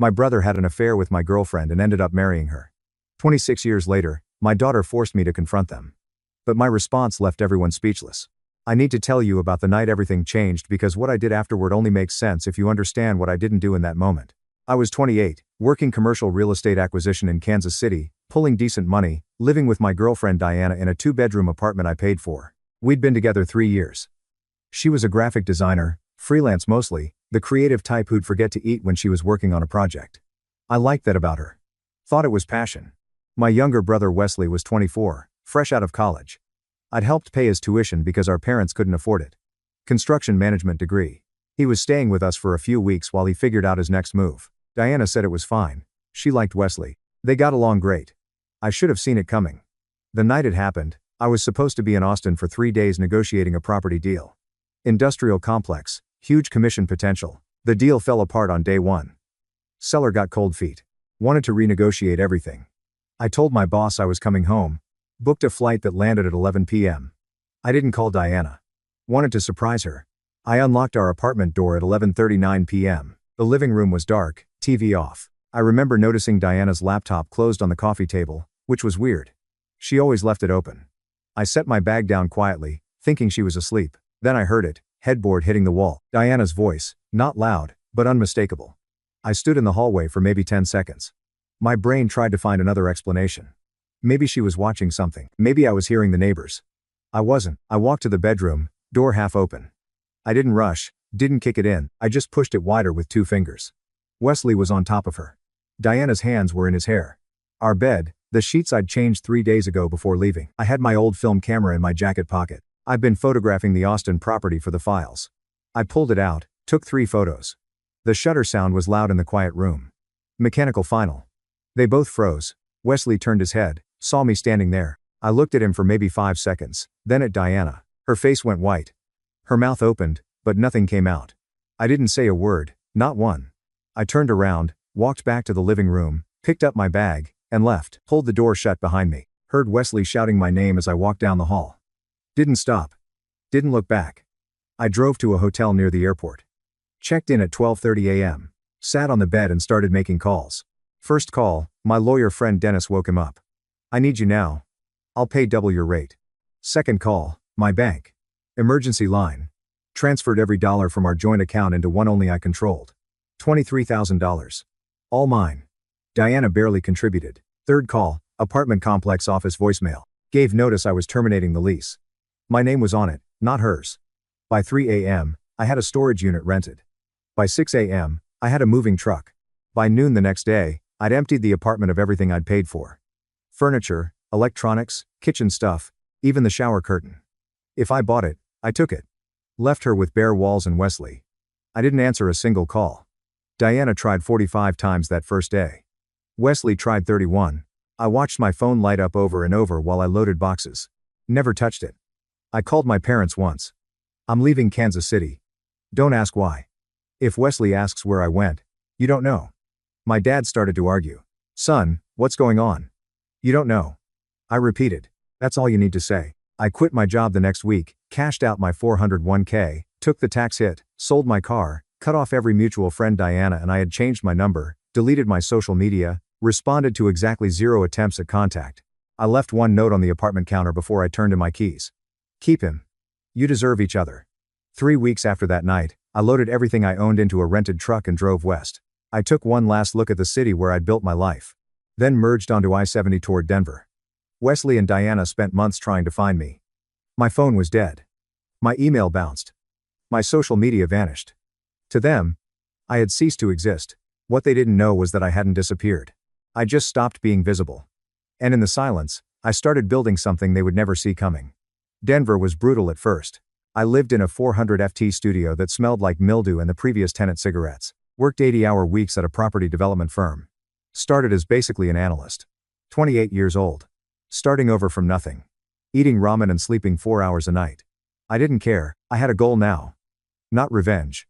My brother had an affair with my girlfriend and ended up marrying her. 26 years later, my daughter forced me to confront them. But my response left everyone speechless. I need to tell you about the night everything changed because what I did afterward only makes sense if you understand what I didn't do in that moment. I was 28, working commercial real estate acquisition in Kansas City, pulling decent money, living with my girlfriend Diana in a 2-bedroom apartment I paid for. We'd been together 3 years. She was a graphic designer, freelance mostly, the creative type who'd forget to eat when she was working on a project. I liked that about her. Thought it was passion. My younger brother Wesley was 24, fresh out of college. I'd helped pay his tuition because our parents couldn't afford it. Construction management degree. He was staying with us for a few weeks while he figured out his next move. Diana said it was fine. She liked Wesley. They got along great. I should have seen it coming. The night it happened, I was supposed to be in Austin for 3 days negotiating a property deal. Industrial complex, huge commission potential. The deal fell apart on day 1. Seller got cold feet. Wanted to renegotiate everything. I told my boss I was coming home. Booked a flight that landed at 11 p.m. I didn't call Diana. Wanted to surprise her. I unlocked our apartment door at 11:39 p.m. The living room was dark, TV off. I remember noticing Diana's laptop closed on the coffee table, which was weird. She always left it open. I set my bag down quietly, thinking she was asleep. Then I heard it, headboard hitting the wall. Diana's voice, not loud, but unmistakable. I stood in the hallway for maybe 10 seconds. My brain tried to find another explanation. Maybe she was watching something. Maybe I was hearing the neighbors. I wasn't. I walked to the bedroom, door half open. I didn't rush, didn't kick it in, I just pushed it wider with 2 fingers. Wesley was on top of her. Diana's hands were in his hair. Our bed, the sheets I'd changed 3 days ago before leaving. I had my old film camera in my jacket pocket. I've been photographing the Austin property for the files. I pulled it out, took 3 photos. The shutter sound was loud in the quiet room. Mechanical final. They both froze. Wesley turned his head, saw me standing there. I looked at him for maybe 5 seconds, then at Diana. Her face went white. Her mouth opened, but nothing came out. I didn't say a word, not one. I turned around, walked back to the living room, picked up my bag, and left. Pulled the door shut behind me. Heard Wesley shouting my name as I walked down the hall. Didn't stop. Didn't look back. I drove to a hotel near the airport. Checked in at 12:30 a.m. Sat on the bed and started making calls. First call, my lawyer friend Dennis woke him up. I need you now. I'll pay double your rate. Second call, my bank. Emergency line. Transferred every dollar from our joint account into one only I controlled. $23,000. All mine. Diana barely contributed. Third call, apartment complex office voicemail. Gave notice I was terminating the lease. My name was on it, not hers. By 3 a.m., I had a storage unit rented. By 6 a.m., I had a moving truck. By noon the next day, I'd emptied the apartment of everything I'd paid for. Furniture, electronics, kitchen stuff, even the shower curtain. If I bought it, I took it. Left her with bare walls and Wesley. I didn't answer a single call. Diana tried 45 times that first day. Wesley tried 31. I watched my phone light up over and over while I loaded boxes. Never touched it. I called my parents once. I'm leaving Kansas City. Don't ask why. If Wesley asks where I went, you don't know. My dad started to argue. Son, what's going on? You don't know. I repeated. That's all you need to say. I quit my job the next week, cashed out my 401k, took the tax hit, sold my car, cut off every mutual friend Diana and I had changed my number, deleted my social media, responded to exactly 0 attempts at contact. I left one note on the apartment counter before I turned in my keys. Keep him. You deserve each other. 3 weeks after that night, I loaded everything I owned into a rented truck and drove west. I took one last look at the city where I'd built my life. Then merged onto I-70 toward Denver. Wesley and Diana spent months trying to find me. My phone was dead. My email bounced. My social media vanished. To them, I had ceased to exist. What they didn't know was that I hadn't disappeared. I just stopped being visible. And in the silence, I started building something they would never see coming. Denver was brutal at first. I lived in a 400 FT studio that smelled like mildew and the previous tenant cigarettes. Worked 80-hour weeks at a property development firm. Started as basically an analyst. 28 years old. Starting over from nothing. Eating ramen and sleeping 4 hours a night. I didn't care, I had a goal now. Not revenge.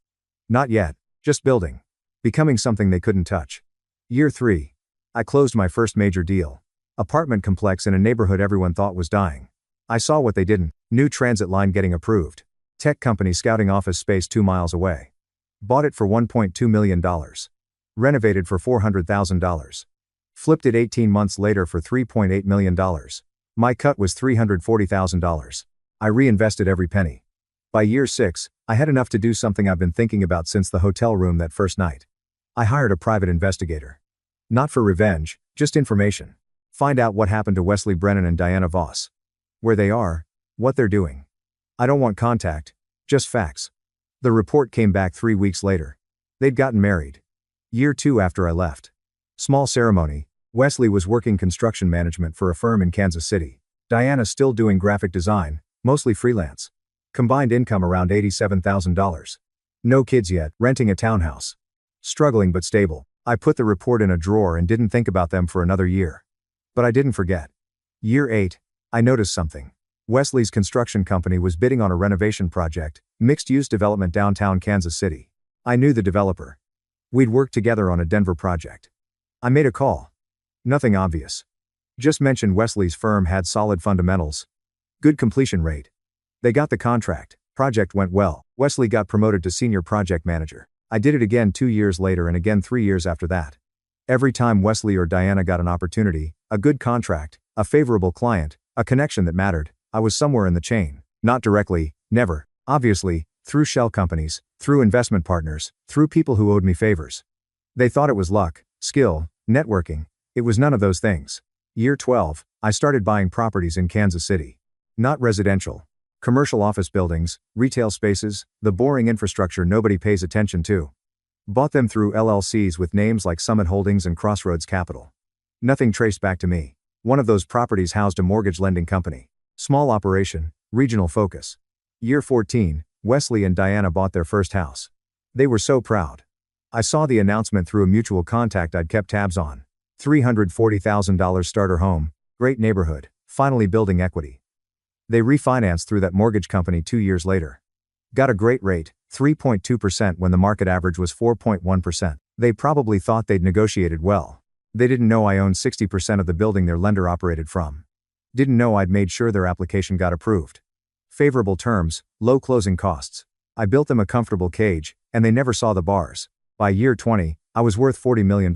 Not yet, just building. Becoming something they couldn't touch. Year 3. I closed my first major deal. Apartment complex in a neighborhood everyone thought was dying. I saw what they didn't. New transit line getting approved. Tech company scouting office space 2 miles away. Bought it for $1.2 million. Renovated for $400,000. Flipped it 18 months later for $3.8 million. My cut was $340,000. I reinvested every penny. By year 6, I had enough to do something I've been thinking about since the hotel room that first night. I hired a private investigator. Not for revenge, just information. Find out what happened to Wesley Brennan and Diana Voss. Where they are, what they're doing. I don't want contact, just facts. The report came back 3 weeks later. They'd gotten married. Year 2 after I left. Small ceremony. Wesley was working construction management for a firm in Kansas City. Diana still doing graphic design, mostly freelance. Combined income around $87,000. No kids yet, renting a townhouse. Struggling but stable. I put the report in a drawer and didn't think about them for another year. But I didn't forget. Year 8, I noticed something. Wesley's construction company was bidding on a renovation project, mixed-use development downtown Kansas City. I knew the developer. We'd worked together on a Denver project. I made a call. Nothing obvious. Just mentioned Wesley's firm had solid fundamentals. Good completion rate. They got the contract. Project went well. Wesley got promoted to senior project manager. I did it again 2 years later and again 3 years after that. Every time Wesley or Diana got an opportunity, a good contract, a favorable client, a connection that mattered, I was somewhere in the chain. Not directly, never. Obviously, through shell companies, through investment partners, through people who owed me favors. They thought it was luck, skill, networking. It was none of those things. Year 12, I started buying properties in Kansas City. Not residential. Commercial office buildings, retail spaces, the boring infrastructure nobody pays attention to. Bought them through LLCs with names like Summit Holdings and Crossroads Capital. Nothing traced back to me. One of those properties housed a mortgage lending company. Small operation, regional focus. Year 14, Wesley and Diana bought their first house. They were so proud. I saw the announcement through a mutual contact I'd kept tabs on. $340,000 starter home, great neighborhood, finally building equity. They refinanced through that mortgage company 2 years later. Got a great rate, 3.2% when the market average was 4.1%. They probably thought they'd negotiated well. They didn't know I owned 60% of the building their lender operated from. Didn't know I'd made sure their application got approved. Favorable terms, low closing costs. I built them a comfortable cage, and they never saw the bars. By year 20, I was worth $40 million.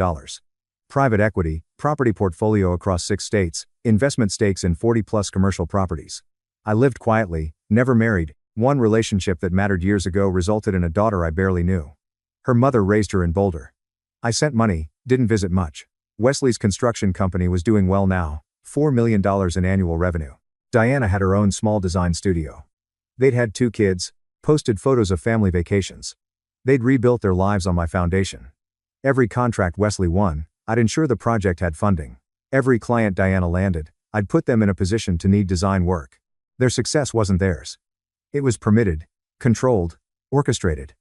Private equity, property portfolio across 6 states, investment stakes in 40+ commercial properties. I lived quietly, never married. One relationship that mattered years ago resulted in a daughter I barely knew. Her mother raised her in Boulder. I sent money, didn't visit much. Wesley's construction company was doing well now, $4 million in annual revenue. Diana had her own small design studio. They'd had 2 kids, posted photos of family vacations. They'd rebuilt their lives on my foundation. Every contract Wesley won, I'd ensure the project had funding. Every client Diana landed, I'd put them in a position to need design work. Their success wasn't theirs. It was permitted, controlled, orchestrated.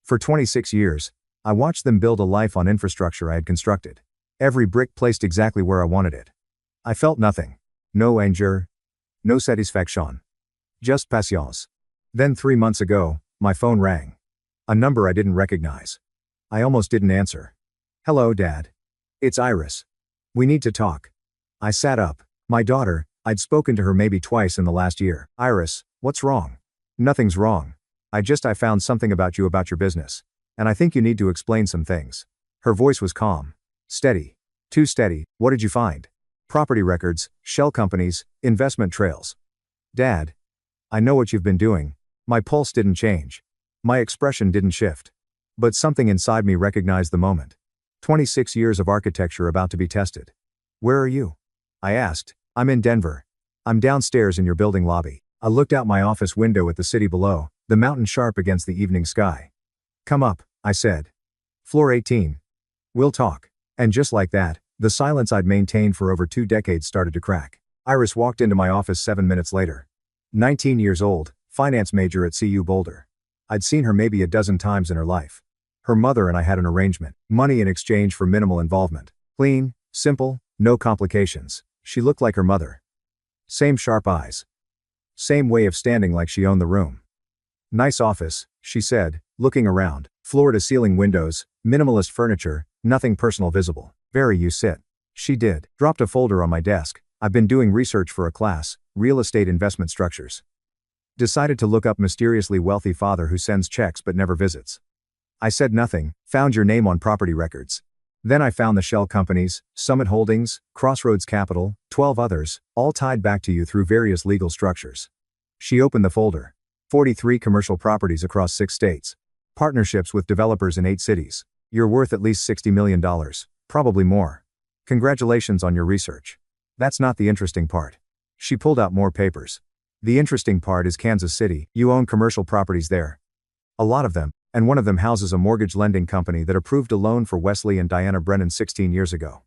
For 26 years, I watched them build a life on infrastructure I had constructed. Every brick placed exactly where I wanted it. I felt nothing. No anger. No satisfaction. Just patience. Then 3 months ago, my phone rang. A number I didn't recognize. I almost didn't answer. Hello, Dad. It's Iris. We need to talk. I sat up. My daughter, I'd spoken to her maybe twice in the last year. Iris, what's wrong? Nothing's wrong. I found something about your business. And I think you need to explain some things. Her voice was calm. Steady. Too steady. What did you find? Property records, shell companies, investment trails. Dad. I know what you've been doing. My pulse didn't change. My expression didn't shift. But something inside me recognized the moment. 26 years of architecture about to be tested. Where are you? I asked. I'm in Denver. I'm downstairs in your building lobby. I looked out my office window at the city below, the mountain sharp against the evening sky. Come up, I said. Floor 18. We'll talk. And just like that, the silence I'd maintained for over 2 decades started to crack. Iris walked into my office 7 minutes later. 19 years old, finance major at CU Boulder. I'd seen her maybe a dozen times in her life. Her mother and I had an arrangement, money in exchange for minimal involvement. Clean, simple, no complications. She looked like her mother. Same sharp eyes. Same way of standing like she owned the room. Nice office, she said, looking around. Floor-to-ceiling windows, minimalist furniture, nothing personal visible. Very you sit. She did. Dropped a folder on my desk. I've been doing research for a class, real estate investment structures. Decided to look up mysteriously wealthy father who sends checks but never visits. I said nothing, found your name on property records. Then I found the shell companies, Summit Holdings, Crossroads Capital, 12 others, all tied back to you through various legal structures. She opened the folder. 43 commercial properties across 6 states. Partnerships with developers in 8 cities. You're worth at least $60 million, probably more. Congratulations on your research. That's not the interesting part. She pulled out more papers. The interesting part is Kansas City. You own commercial properties there. A lot of them, and one of them houses a mortgage lending company that approved a loan for Wesley and Diana Brennan 16 years ago.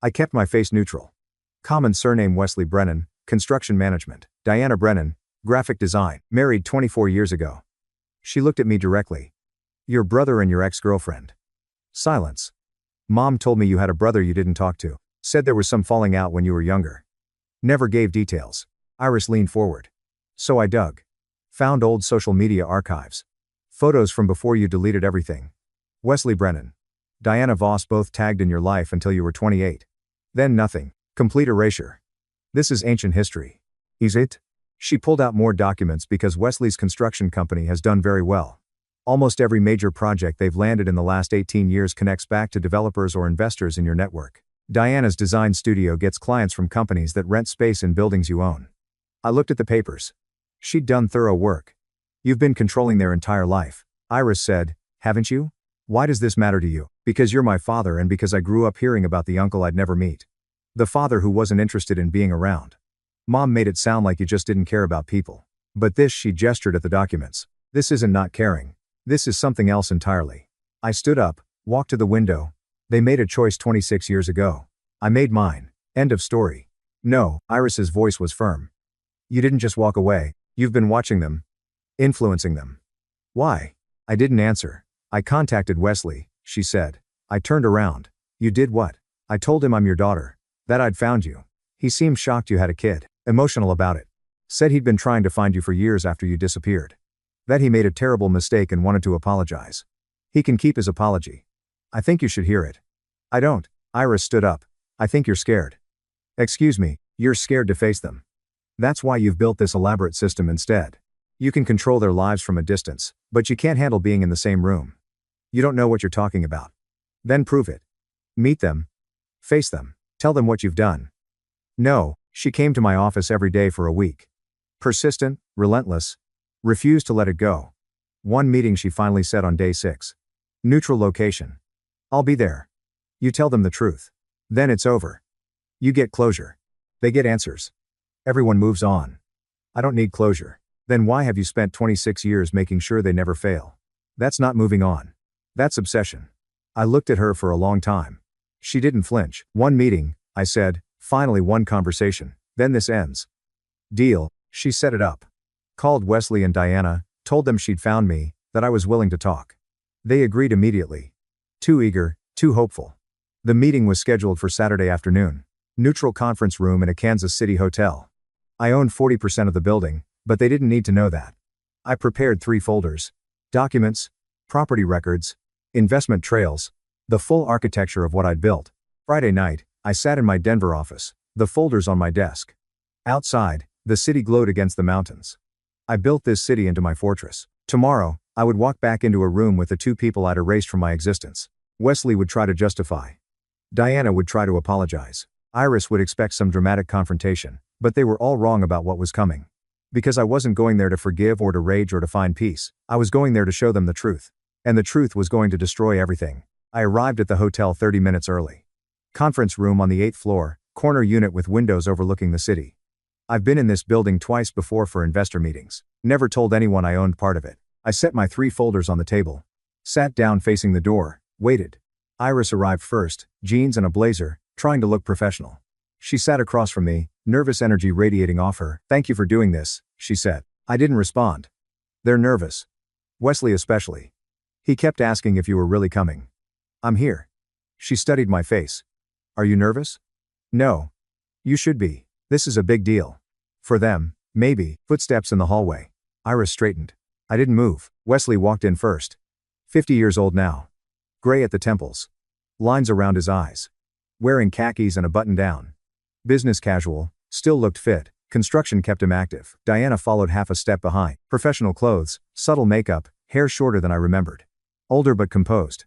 I kept my face neutral. Common surname Wesley Brennan, construction management. Diana Brennan, graphic design, married 24 years ago. She looked at me directly. Your brother and your ex-girlfriend. Silence. Mom told me you had a brother you didn't talk to. Said there was some falling out when you were younger. Never gave details. Iris leaned forward. So I dug. Found old social media archives. Photos from before you deleted everything. Wesley Brennan. Diana Voss both tagged in your life until you were 28. Then nothing. Complete erasure. This is ancient history. Is it? She pulled out more documents because Wesley's construction company has done very well. Almost every major project they've landed in the last 18 years connects back to developers or investors in your network. Diana's design studio gets clients from companies that rent space in buildings you own. I looked at the papers. She'd done thorough work. You've been controlling their entire life, Iris said, haven't you? Why does this matter to you? Because you're my father and because I grew up hearing about the uncle I'd never meet. The father who wasn't interested in being around. Mom made it sound like you just didn't care about people. But this, she gestured at the documents. This isn't not caring. This is something else entirely. I stood up, walked to the window. They made a choice 26 years ago. I made mine. End of story. No, Iris's voice was firm. You didn't just walk away. You've been watching them. Influencing them. Why? I didn't answer. I contacted Wesley, she said. I turned around. You did what? I told him I'm your daughter. That I'd found you. He seemed shocked you had a kid. Emotional about it. Said he'd been trying to find you for years after you disappeared. That he made a terrible mistake and wanted to apologize. He can keep his apology. I think you should hear it. I don't. Iris stood up. I think you're scared. Excuse me, you're scared to face them. That's why you've built this elaborate system instead. You can control their lives from a distance, but you can't handle being in the same room. You don't know what you're talking about. Then prove it. Meet them. Face them. Tell them what you've done. No, she came to my office every day for a week. Persistent, relentless. Refused to let it go. One meeting she finally said on day 6. Neutral location. I'll be there. You tell them the truth. Then it's over. You get closure. They get answers. Everyone moves on. I don't need closure. Then why have you spent 26 years making sure they never fail? That's not moving on. That's obsession. I looked at her for a long time. She didn't flinch. One meeting, I said, finally one conversation, then this ends. Deal, she set it up. Called Wesley and Diana, told them she'd found me, that I was willing to talk. They agreed immediately. Too eager, too hopeful. The meeting was scheduled for Saturday afternoon. Neutral conference room in a Kansas City hotel. I owned 40% of the building, but they didn't need to know that. I prepared 3 folders. Documents, property records, investment trails, the full architecture of what I'd built. Friday night, I sat in my Denver office, the folders on my desk. Outside, the city glowed against the mountains. I built this city into my fortress. Tomorrow, I would walk back into a room with the 2 people I'd erased from my existence. Wesley would try to justify. Diana would try to apologize. Iris would expect some dramatic confrontation, but they were all wrong about what was coming. Because I wasn't going there to forgive or to rage or to find peace, I was going there to show them the truth. And the truth was going to destroy everything. I arrived at the hotel 30 minutes early. Conference room on the 8th floor, corner unit with windows overlooking the city. I've been in this building twice before for investor meetings. Never told anyone I owned part of it. I set my 3 folders on the table. Sat down facing the door, waited. Iris arrived first, jeans and a blazer, trying to look professional. She sat across from me, nervous energy radiating off her. Thank you for doing this, she said. I didn't respond. They're nervous. Wesley especially. He kept asking if you were really coming. I'm here. She studied my face. Are you nervous? No. You should be. This is a big deal. For them, maybe. Footsteps in the hallway. Iris straightened. I didn't move. Wesley walked in first. 50 years old now. Gray at the temples. Lines around his eyes. Wearing khakis and a button-down. Business casual, still looked fit. Construction kept him active. Diana followed half a step behind. Professional clothes, subtle makeup, hair shorter than I remembered. Older but composed.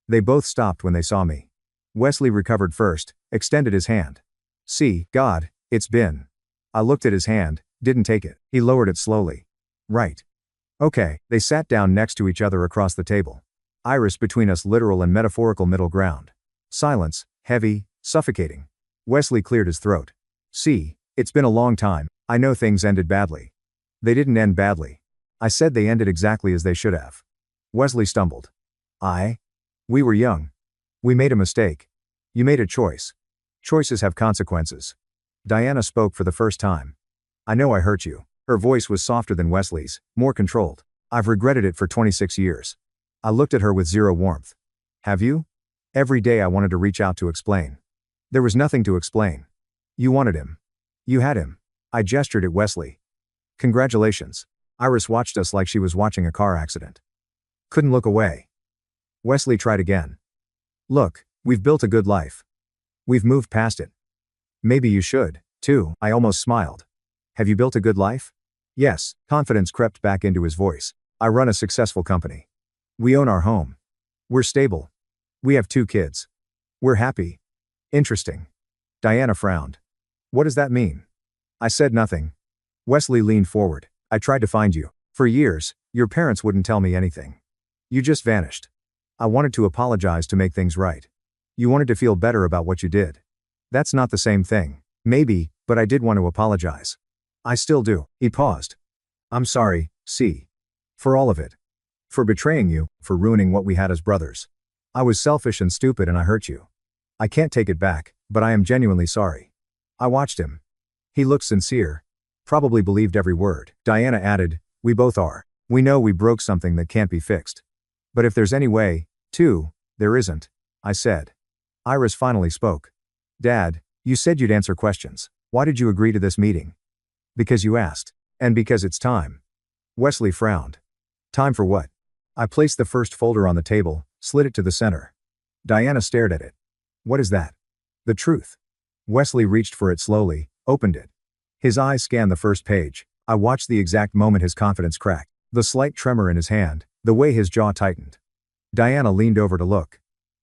They both stopped when they saw me. Wesley recovered first, extended his hand. See, God, it's been. I looked at his hand, didn't take it. He lowered it slowly. Right. Okay. They sat down next to each other across the table. Iris between us, literal and metaphorical middle ground. Silence, heavy, suffocating. Wesley cleared his throat. See, it's been a long time. I know things ended badly. They didn't end badly. I said they ended exactly as they should have. Wesley stumbled. We were young. We made a mistake. You made a choice. Choices have consequences. Diana spoke for the first time. I know I hurt you. Her voice was softer than Wesley's, more controlled. I've regretted it for 26 years. I looked at her with zero warmth. Have you? Every day I wanted to reach out to explain. There was nothing to explain. You wanted him. You had him. I gestured at Wesley. Congratulations. Iris watched us like she was watching a car accident. Couldn't look away. Wesley tried again. Look, we've built a good life. We've moved past it. Maybe you should, too. I almost smiled. Have you built a good life? Yes, confidence crept back into his voice. I run a successful company. We own our home. We're stable. We have 2 kids. We're happy. Interesting. Diana frowned. What does that mean? I said nothing. Wesley leaned forward. I tried to find you. For years, your parents wouldn't tell me anything. You just vanished. I wanted to apologize to make things right. You wanted to feel better about what you did. That's not the same thing. Maybe, but I did want to apologize. I still do. He paused. I'm sorry, see. For all of it. For betraying you, for ruining what we had as brothers. I was selfish and stupid and I hurt you. I can't take it back, but I am genuinely sorry. I watched him. He looked sincere. Probably believed every word. Diana added, we both are. We know we broke something that can't be fixed. But if there's any way, too, there isn't, I said. Iris finally spoke. Dad, you said you'd answer questions. Why did you agree to this meeting? Because you asked. And because it's time. Wesley frowned. Time for what? I placed the first folder on the table, slid it to the center. Diana stared at it. What is that? The truth. Wesley reached for it slowly, opened it. His eyes scanned the first page. I watched the exact moment his confidence cracked. The slight tremor in his hand, the way his jaw tightened. Diana leaned over to look.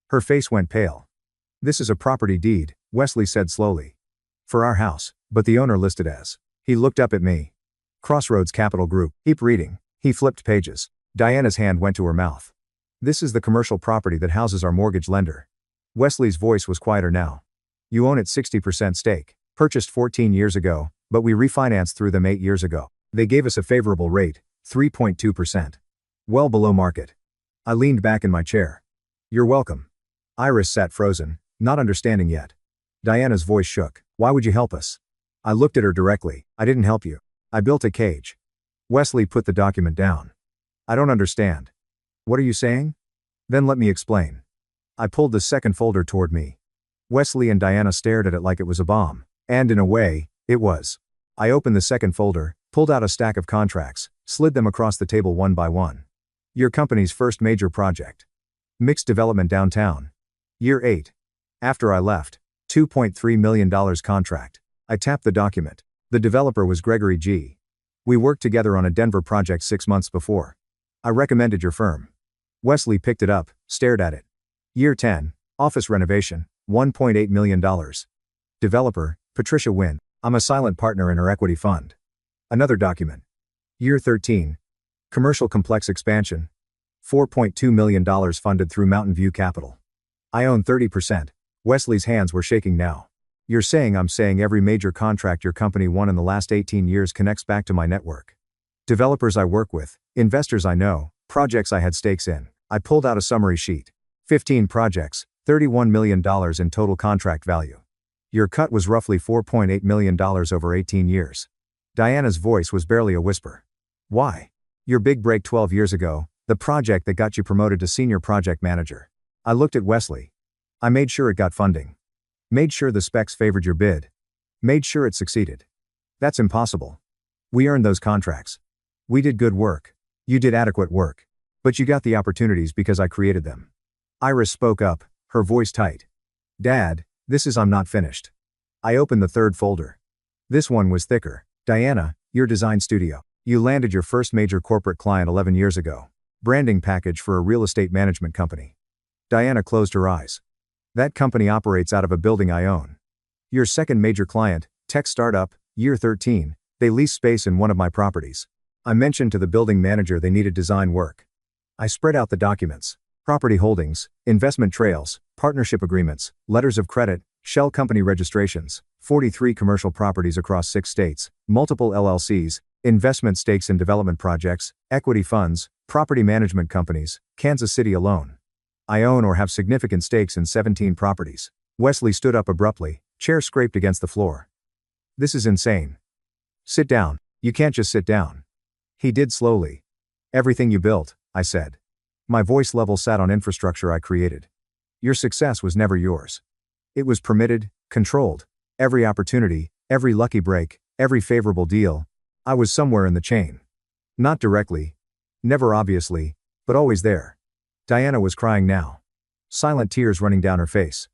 Her face went pale. This is a property deed, Wesley said slowly. For our house, but the owner listed as. He looked up at me. Crossroads Capital Group. Keep reading. He flipped pages. Diana's hand went to her mouth. This is the commercial property that houses our mortgage lender. Wesley's voice was quieter now. You own it 60% stake. Purchased 14 years ago, but we refinanced through them 8 years ago. They gave us a favorable rate, 3.2%. Well below market. I leaned back in my chair. You're welcome. Iris sat frozen, not understanding yet. Diana's voice shook. Why would you help us? I looked at her directly. I didn't help you. I built a cage. Wesley put the document down. I don't understand. What are you saying? Then let me explain. I pulled the second folder toward me. Wesley and Diana stared at it like it was a bomb. And in a way, it was. I opened the second folder, pulled out a stack of contracts, slid them across the table one by one. Your company's first major project. Mixed development downtown. Year 8. After I left. $2.3 million contract. I tapped the document. The developer was Gregory G. We worked together on a Denver project 6 months before. I recommended your firm. Wesley picked it up, stared at it. Year 10. Office renovation. $1.8 million. Developer, Patricia Wynn. I'm a silent partner in her equity fund. Another document. Year 13. Commercial complex expansion. $4.2 million funded through Mountain View Capital. I own 30%. Wesley's hands were shaking now. You're saying I'm saying every major contract your company won in the last 18 years connects back to my network. Developers I work with, investors I know, projects I had stakes in. I pulled out a summary sheet. 15 projects, $31 million in total contract value. Your cut was roughly $4.8 million over 18 years. Diana's voice was barely a whisper. Why? Your big break 12 years ago, the project that got you promoted to senior project manager. I looked at Wesley. I made sure it got funding. Made sure the specs favored your bid. Made sure it succeeded. That's impossible. We earned those contracts. We did good work. You did adequate work. But you got the opportunities because I created them. Iris spoke up, her voice tight. Dad, I'm not finished. I opened the third folder. This one was thicker. Diana, your design studio. You landed your first major corporate client 11 years ago. Branding package for a real estate management company. Diana closed her eyes. That company operates out of a building I own. Your second major client, tech startup, year 13, they lease space in one of my properties. I mentioned to the building manager they needed design work. I spread out the documents. Property holdings, investment trails, partnership agreements, letters of credit, shell company registrations, 43 commercial properties across 6 states, multiple LLCs, investment stakes in development projects, equity funds, property management companies, Kansas City alone. I own or have significant stakes in 17 properties. Wesley stood up abruptly, chair scraped against the floor. This is insane. Sit down. You can't just sit down. He did slowly. Everything you built, I said. My voice level sat on infrastructure I created. Your success was never yours. It was permitted, controlled. Every opportunity, every lucky break, every favorable deal. I was somewhere in the chain. Not directly. Never obviously, but always there. Diana was crying now. Silent tears running down her face.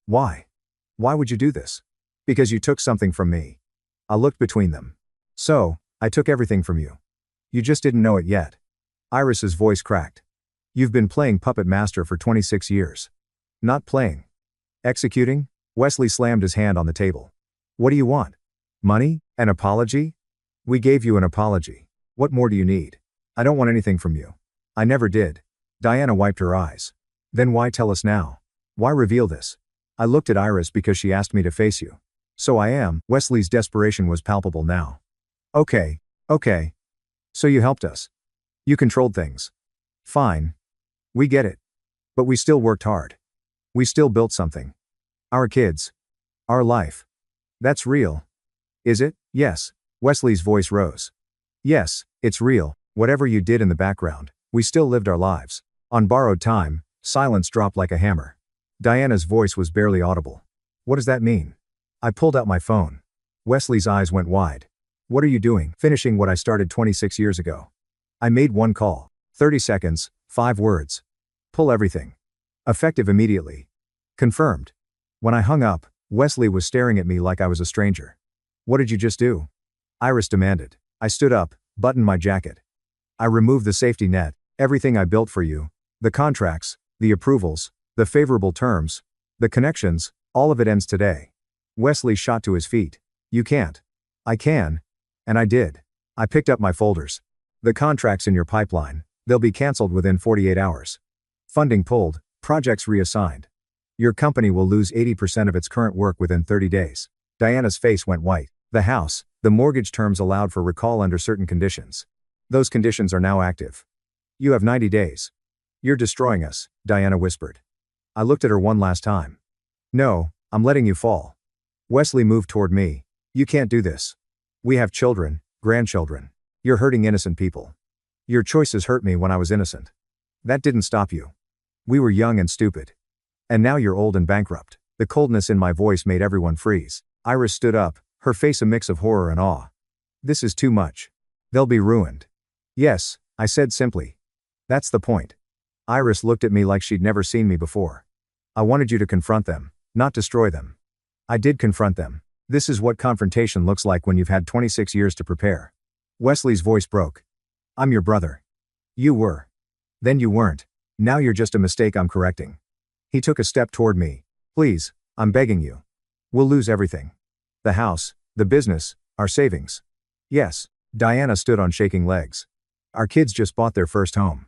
Why? Why would you do this? Because you took something from me. I looked between them. So, I took everything from you. You just didn't know it yet. Iris's voice cracked. You've been playing puppet master for 26 years. Not playing. Executing? Wesley slammed his hand on the table. What do you want? Money? An apology? We gave you an apology. What more do you need? I don't want anything from you. I never did. Diana wiped her eyes. Then why tell us now? Why reveal this? I looked at Iris because she asked me to face you. So I am. Wesley's desperation was palpable now. Okay. So you helped us. You controlled things. Fine. We get it. But we still worked hard. We still built something. Our kids. Our life. That's real. Is it? Yes. Wesley's voice rose. Yes, it's real. Whatever you did in the background, we still lived our lives. On borrowed time, silence dropped like a hammer. Diana's voice was barely audible. What does that mean? I pulled out my phone. Wesley's eyes went wide. What are you doing? Finishing what I started 26 years ago. I made one call. 30 seconds, 5 words. Pull everything. Effective immediately. Confirmed. When I hung up, Wesley was staring at me like I was a stranger. What did you just do? Iris demanded. I stood up, buttoned my jacket. I removed the safety net, everything I built for you. The contracts, the approvals, the favorable terms, the connections, all of it ends today. Wesley shot to his feet. You can't. I can. And I did. I picked up my folders. The contracts in your pipeline, they'll be canceled within 48 hours. Funding pulled, projects reassigned. Your company will lose 80% of its current work within 30 days. Diana's face went white. The house, the mortgage terms allowed for recall under certain conditions. Those conditions are now active. You have 90 days. You're destroying us, Diana whispered. I looked at her one last time. No, I'm letting you fall. Wesley moved toward me. You can't do this. We have children, grandchildren. You're hurting innocent people. Your choices hurt me when I was innocent. That didn't stop you. We were young and stupid. And now you're old and bankrupt. The coldness in my voice made everyone freeze. Iris stood up, her face a mix of horror and awe. This is too much. They'll be ruined. Yes, I said simply. That's the point. Iris looked at me like she'd never seen me before. I wanted you to confront them, not destroy them. I did confront them. This is what confrontation looks like when you've had 26 years to prepare. Wesley's voice broke. I'm your brother. You were. Then you weren't. Now you're just a mistake I'm correcting. He took a step toward me. Please, I'm begging you. We'll lose everything. The house, the business, our savings. Yes. Diana stood on shaking legs. Our kids just bought their first home.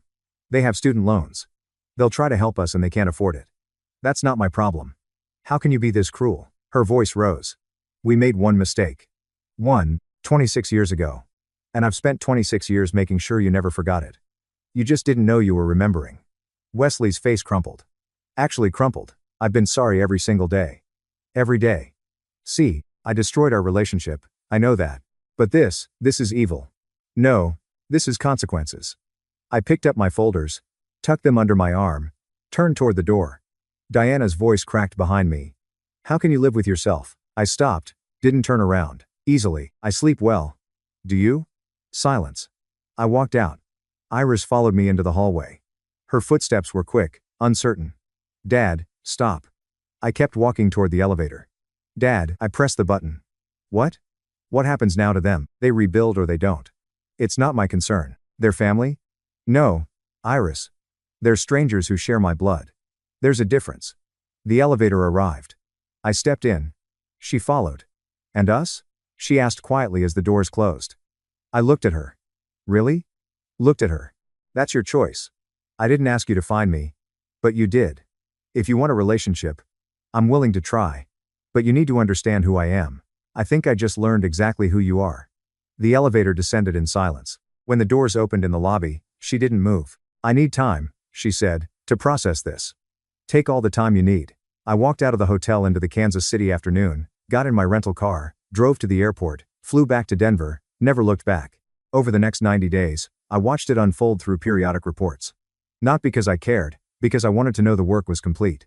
They have student loans. They'll try to help us and they can't afford it. That's not my problem. How can you be this cruel? Her voice rose. We made one mistake. 26 years ago. And I've spent 26 years making sure you never forgot it. You just didn't know you were remembering. Wesley's face crumpled. Actually crumpled. I've been sorry every single day. Every day. See, I destroyed our relationship, I know that. But this is evil. No, this is consequences. I picked up my folders, tucked them under my arm, turned toward the door. Diana's voice cracked behind me. How can you live with yourself? I stopped, didn't turn around. Easily, I sleep well. Do you? Silence. I walked out. Iris followed me into the hallway. Her footsteps were quick, uncertain. Dad, stop. I kept walking toward the elevator. Dad, I pressed the button. What? What happens now to them? They rebuild or they don't. It's not my concern. Their family? No, Iris. They're strangers who share my blood. There's a difference. The elevator arrived. I stepped in. She followed. And us? She asked quietly as the doors closed. I looked at her. Really? Looked at her. That's your choice. I didn't ask you to find me. But you did. If you want a relationship, I'm willing to try. But you need to understand who I am. I think I just learned exactly who you are. The elevator descended in silence. When the doors opened in the lobby, she didn't move. I need time, she said, to process this. Take all the time you need. I walked out of the hotel into the Kansas City afternoon, got in my rental car, drove to the airport, flew back to Denver, never looked back. Over the next 90 days, I watched it unfold through periodic reports. Not because I cared, because I wanted to know the work was complete.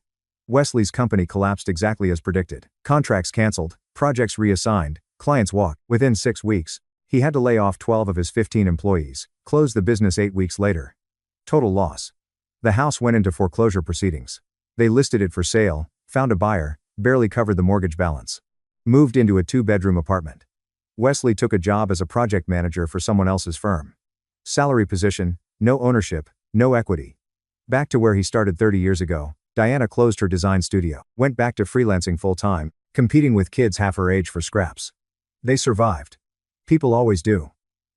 Wesley's company collapsed exactly as predicted. Contracts canceled, projects reassigned, clients walked. Within 6 weeks, he had to lay off 12 of his 15 employees, close the business 8 weeks later. Total loss. The house went into foreclosure proceedings. They listed it for sale, found a buyer, barely covered the mortgage balance. Moved into a 2-bedroom apartment. Wesley took a job as a project manager for someone else's firm. Salary position, no ownership, no equity. Back to where he started 30 years ago, Diana closed her design studio, went back to freelancing full-time, competing with kids half her age for scraps. They survived. People always do.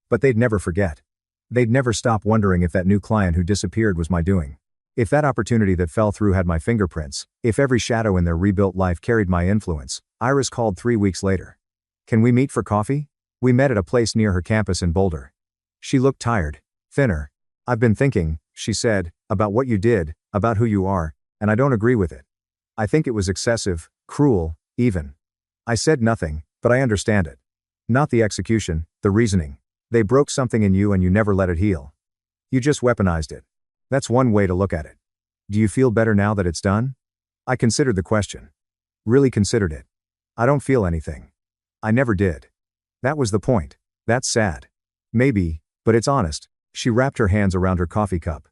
But they'd never forget. They'd never stop wondering if that new client who disappeared was my doing. If that opportunity that fell through had my fingerprints, if every shadow in their rebuilt life carried my influence. Iris called 3 weeks later. Can we meet for coffee? We met at a place near her campus in Boulder. She looked tired, thinner. I've been thinking, she said, about what you did, about who you are, and I don't agree with it. I think it was excessive, cruel, even. I said nothing, but I understand it. Not the execution, the reasoning. They broke something in you and you never let it heal. You just weaponized it. That's one way to look at it. Do you feel better now that it's done? I considered the question. Really considered it. I don't feel anything. I never did. That was the point. That's sad. Maybe, but it's honest. She wrapped her hands around her coffee cup.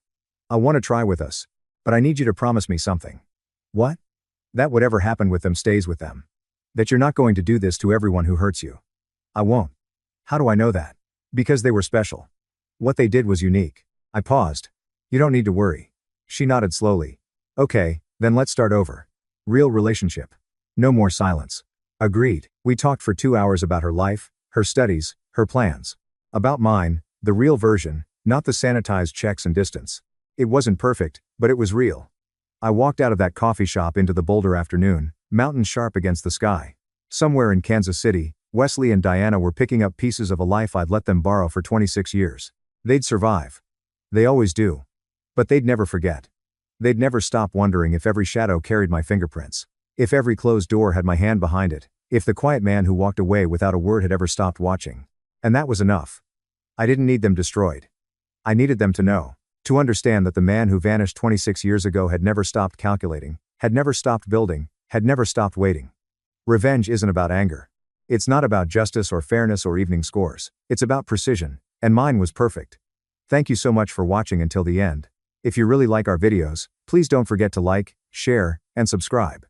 I want to try with us. But I need you to promise me something. What? That whatever happened with them stays with them. That you're not going to do this to everyone who hurts you. I won't. How do I know that? Because they were special. What they did was unique. I paused. You don't need to worry. She nodded slowly. Okay, then let's start over. Real relationship. No more silence. Agreed. We talked for 2 hours about her life, her studies, her plans. About mine, the real version, not the sanitized checks and distance. It wasn't perfect, but it was real. I walked out of that coffee shop into the Boulder afternoon, mountains sharp against the sky. Somewhere in Kansas City, Wesley and Diana were picking up pieces of a life I'd let them borrow for 26 years. They'd survive. They always do. But they'd never forget. They'd never stop wondering if every shadow carried my fingerprints. If every closed door had my hand behind it. If the quiet man who walked away without a word had ever stopped watching. And that was enough. I didn't need them destroyed. I needed them to know. To understand that the man who vanished 26 years ago had never stopped calculating, had never stopped building, had never stopped waiting. Revenge isn't about anger. It's not about justice or fairness or evening scores. It's about precision. And mine was perfect. Thank you so much for watching until the end. If you really like our videos, please don't forget to like, share, and subscribe.